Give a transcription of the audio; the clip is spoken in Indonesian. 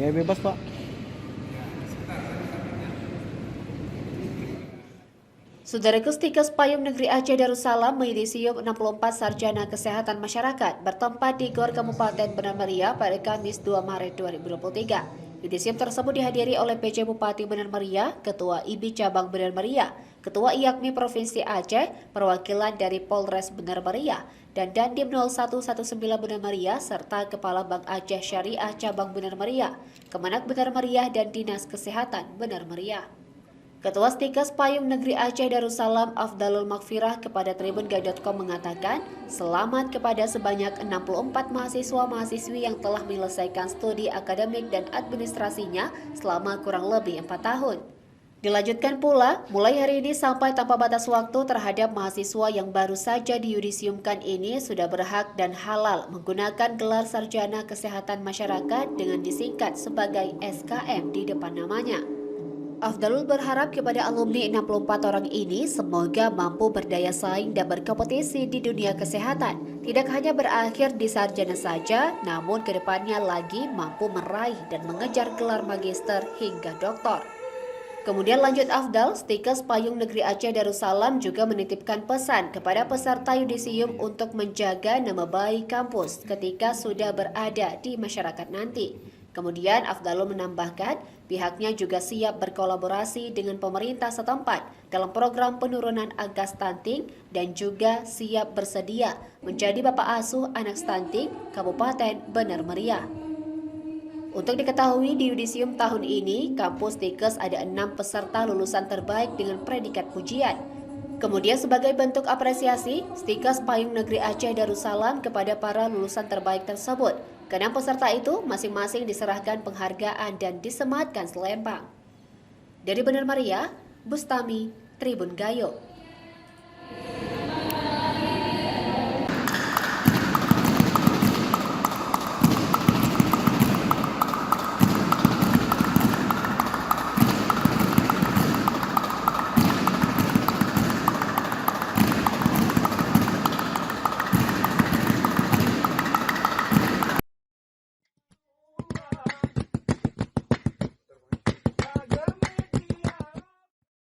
Ya bebas Pak. Saudaraku, Stikes Payung Negeri Aceh Darussalam Yudisium 64 Sarjana Kesehatan Masyarakat bertempat di Gor Kabupaten Benar Meriah pada Kamis 2 Maret 2023. Yudisium tersebut dihadiri oleh PJ Bupati Benar Meriah, Ketua IBI Cabang Benar Meriah, Ketua IAKMI Provinsi Aceh, perwakilan dari Polres Benar Meriah, dan Dandim 0119 Benar Meriah, serta Kepala Bank Aceh Syariah Cabang Benar Meriah, Kemenak Benar Meriah, dan Dinas Kesehatan Benar Meriah. Ketua Stikes Payung Negeri Aceh Darussalam Afdalul Maghfirah kepada tribungai.com mengatakan, selamat kepada sebanyak 64 mahasiswa-mahasiswi yang telah menyelesaikan studi akademik dan administrasinya selama kurang lebih 4 tahun. Dilanjutkan pula, mulai hari ini sampai tanpa batas waktu terhadap mahasiswa yang baru saja diyudisiumkan ini sudah berhak dan halal menggunakan gelar Sarjana Kesehatan Masyarakat dengan disingkat sebagai SKM di depan namanya. Afdalul berharap kepada alumni 64 orang ini semoga mampu berdaya saing dan berkompetisi di dunia kesehatan. Tidak hanya berakhir di sarjana saja, namun kedepannya lagi mampu meraih dan mengejar gelar magister hingga doktor. Kemudian lanjut Afdal, Stikes Payung Negeri Aceh Darussalam juga menitipkan pesan kepada peserta yudisium untuk menjaga nama baik kampus ketika sudah berada di masyarakat nanti. Kemudian Afdalul menambahkan, pihaknya juga siap berkolaborasi dengan pemerintah setempat dalam program penurunan angka stunting dan juga siap bersedia menjadi bapak asuh anak stunting Kabupaten Benar Meriah. Untuk diketahui di yudisium tahun ini, kampus Stikes ada 6 peserta lulusan terbaik dengan predikat pujian. Kemudian sebagai bentuk apresiasi, Stikes Payung Negeri Aceh Darussalam kepada para lulusan terbaik tersebut. Keenam peserta itu masing-masing diserahkan penghargaan dan disematkan selempang. Dari Benar Meriah, Bustami, Tribun Gayo.